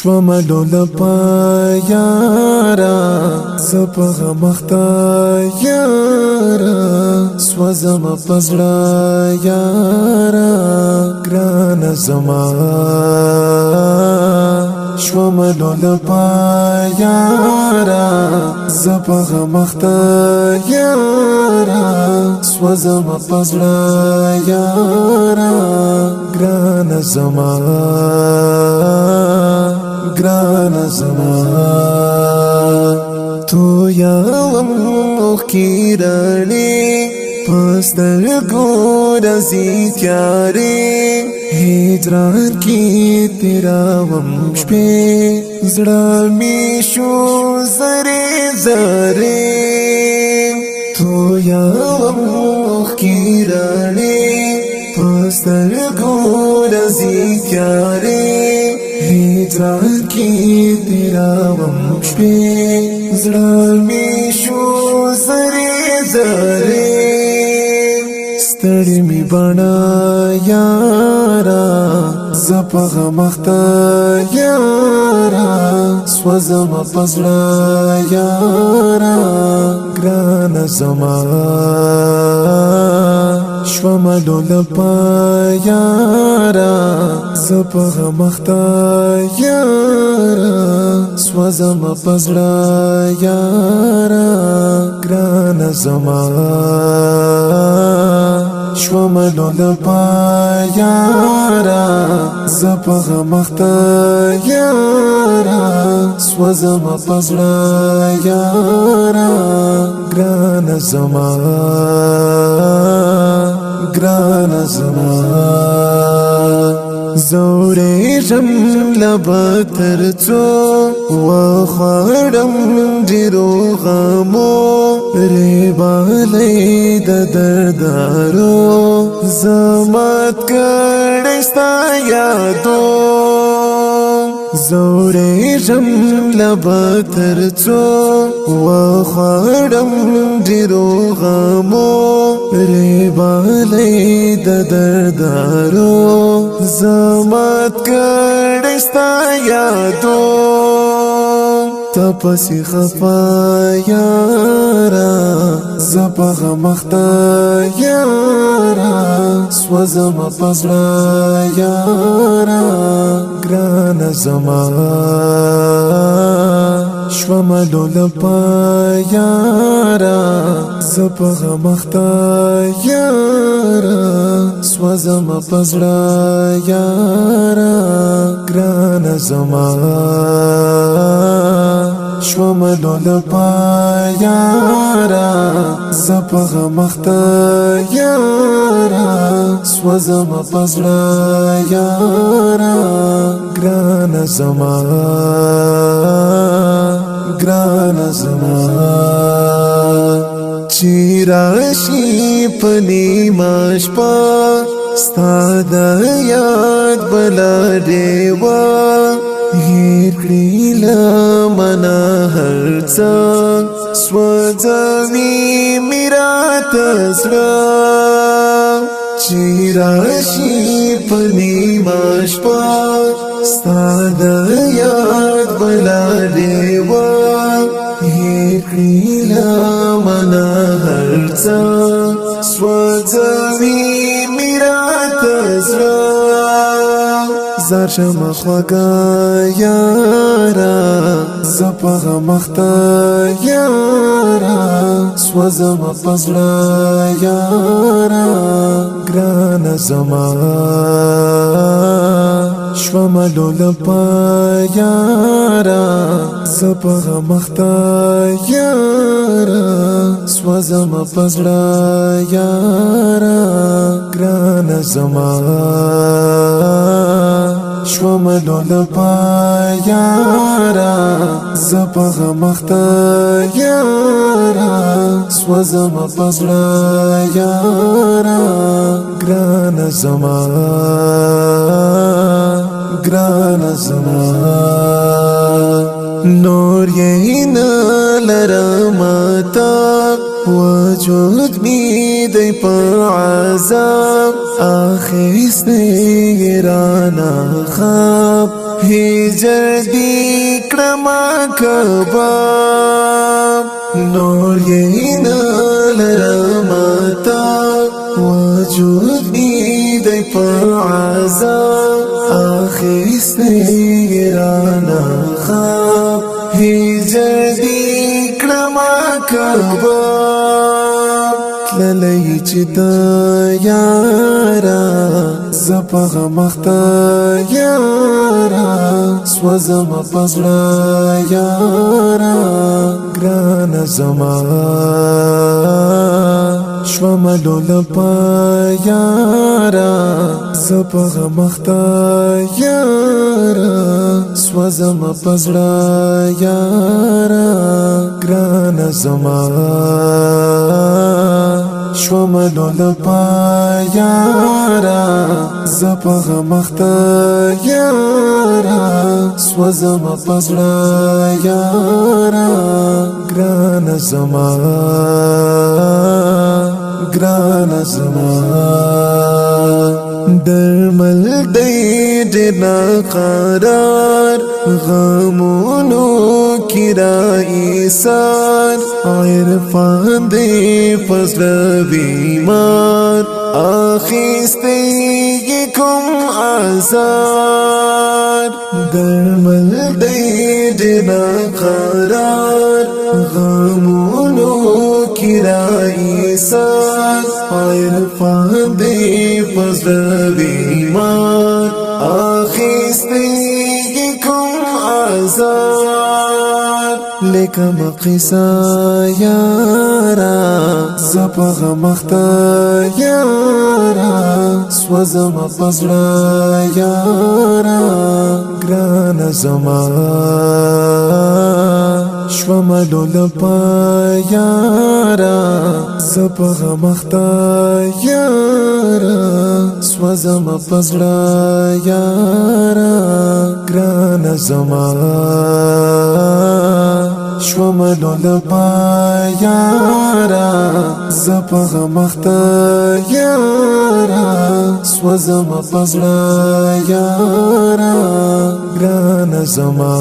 شو ملول پایارا زپغ مختا یارا سوزم پزړه یارا ګران زما شو ملول پایارا زپغ مختا یارا سوزم پزړه یارا ګران زما ګران زما تو یا مخی رانی پستر گور ازی تیاری هجران کی تیرا وم شپی زڑا میشو زری زری تو یا مخی رانی پستر گور ازی تیاری هجران کی تیرا وم شپی زڑا میشو زری زری ستڑی می بنا یارا زپغ مختا یارا سوزم پزړه یارا ګران زما شو ملول پایارا زپغ مختا یارا سوزم پزړه یارا ګران زما شو ملول پایارا زپغ مختا یارا سوزم پزړه یارا ګران زما ګران زما زورې جم لبتر څو و خړم ډیرو غمو ریبالې د دردارو زمات کړې ستا یادو زورې جم لبتر څو و خړم ډیرو غمو ریبالې د دردارو زمات کړې ستا یادو تپسی خفا یارا زپغ مختا یارا سوزم پزړه یارا ګران زما شو ملول پایارا زپغ مختا یارا سوزم پزړه یارا ګران زما شو ملول پایارا زپغ مختا یارا سوزم پزړه یارا ګران زما ګران زما چیراشی پنی ماشپا ستا د یاد بلا دیوا هیر کړی لمنا هرڅه سوځوي میرا تزړه چیراشی پنی ماشپا ستا د یاد بلا دیوا هیر کړی لمنا هرڅه سوځوي میرا تزړه زار شم خواگا یارا زپغ مختا یارا سوزم پزړه یارا ګران زما شو ملول پایارا زپغ مختا یارا سوزم پزړه یارا ګران زما شو ملول پایارا زپغ مختا یارا سوزم پزړه یارا ګران زما ګران زما نور یې نه لرمتا وجود می دی په عذاب اخیستی رانا خواب هجر دی کرما کباب نور یینا لرمتا وجود می دی پر عذاب آخستی رانا خواب هجر دی کرما کباب تللی چی دا یارا زپغ مختا یارا سوزم پزړه یارا ګران زما شوم لولپا یارا زپغ مختا یارا سوزم پزړه یارا ګران زما شوم لولپا یارا زپغ مختا یارا سوزم پزړه یارا ګران زما ګران زما درمل دی ډېر قرار غمونو کی را ایثار عرفان دی فضل بیمار آخستی کوم آزار درمل دی ډېر قرار غمونو کی را ایثار عرفان دی فضل بیمار آخستی کوم آزار لیکم قصا یارا زپغ مختا یارا سوزم پزړه یارا ګران زما شوم لولپا یارا زپغ مختا یارا سوزم پزړه یارا ګران زما شوم لولپا یارا زپغ مختا یارا سوزم پزړه یارا ګران زما